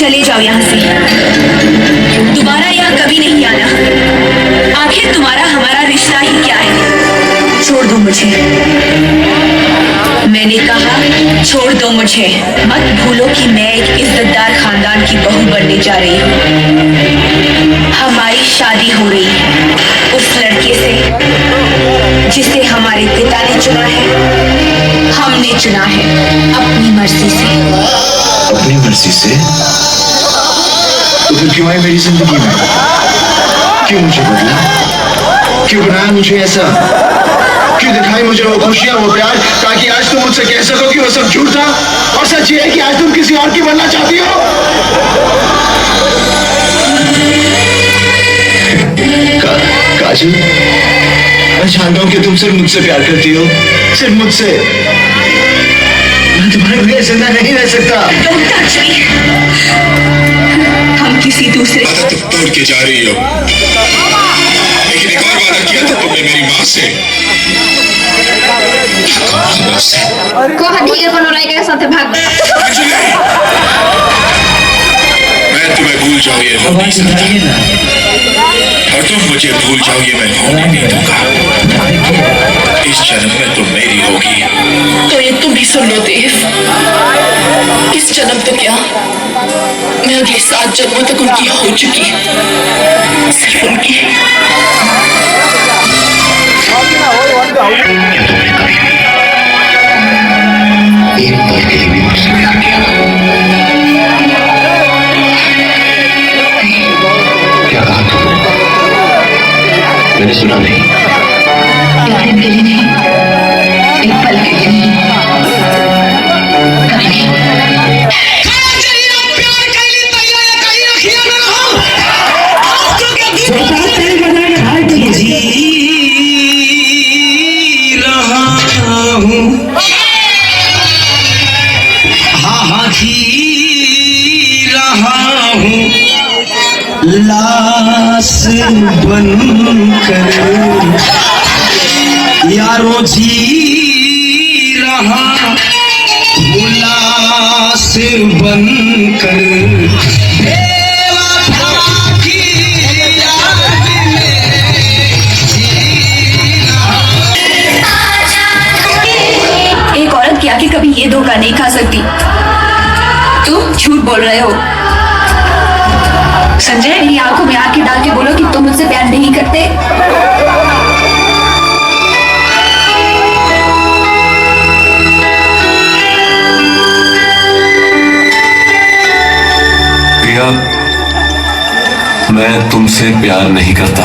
चले जाओ यहाँ से, दोबारा यहाँ कभी नहीं आना। आखिर तुम्हारा हमारा रिश्ता ही क्या है? छोड़ दो मुझे, मैंने कहा छोड़ दो मुझे। मत भूलो कि मैं एक इज्जतदार खानदान की बहू बनने जा रही हूँ। हमारी शादी हो रही है उस लड़के से जिसे हमारे पिता ने चुना है। हमने चुना है अपनी मर्जी से। अपनी मर्जी से? तो फिर क्यों आई मेरी जिंदगी में? क्यों मुझे बदला? क्यों बनाया मुझे ऐसा? क्यों दिखाई मुझे वो खुशियां, वो प्यार, ताकि आज तुम मुझसे कह सको कि वो सब झूठ था और सच ये है कि आज तुम किसी और की बनना चाहती हो? काजल, मैं जानता हूं कि तुम सिर्फ मुझसे प्यार करती हो, सिर्फ मुझसे। मैं तुम्हारे बगैर जिंदा नहीं रह सकता। Don't touch me। हम किसी दूसरे वादा तुम तोड़ के जा रही हो, लेकिन एक और वादा किया था तुमने मेरी माँ से। Kok hadir menunaikan satu भाग? मैं तुम्हें भूल जाऊँ ये हो नहीं सकता, और तुम मुझे भूल जाओ ये मैं होने नहीं दूंगा। इस जन्म में तुम मेरी होगी। तो ये तुम भी सुन लो देव, इस जन्म तो क्या, मैं अगले 7 जन्मों तक उनकी हो चुकी, सिर्फ उनकी। एक पल के लिए भी मुझसे प्यार किया? क्या कहा तुमने? मैंने सुना नहीं। प्यार के लिए नहीं, एक पल के लिए नहीं, कभी नहीं। लाश बनकर यारो जी रहा हूँ, लाश बनकर बेवफा की याद में जी रहा। एक औरत की आंखें कभी ये धोखा नहीं खा सकती। तुम झूठ बोल रहे हो संजय। मेरी आंखों में आंखें डाल के बोलो कि तुम मुझसे प्यार नहीं करते। प्रिया, मैं तुमसे प्यार नहीं करता।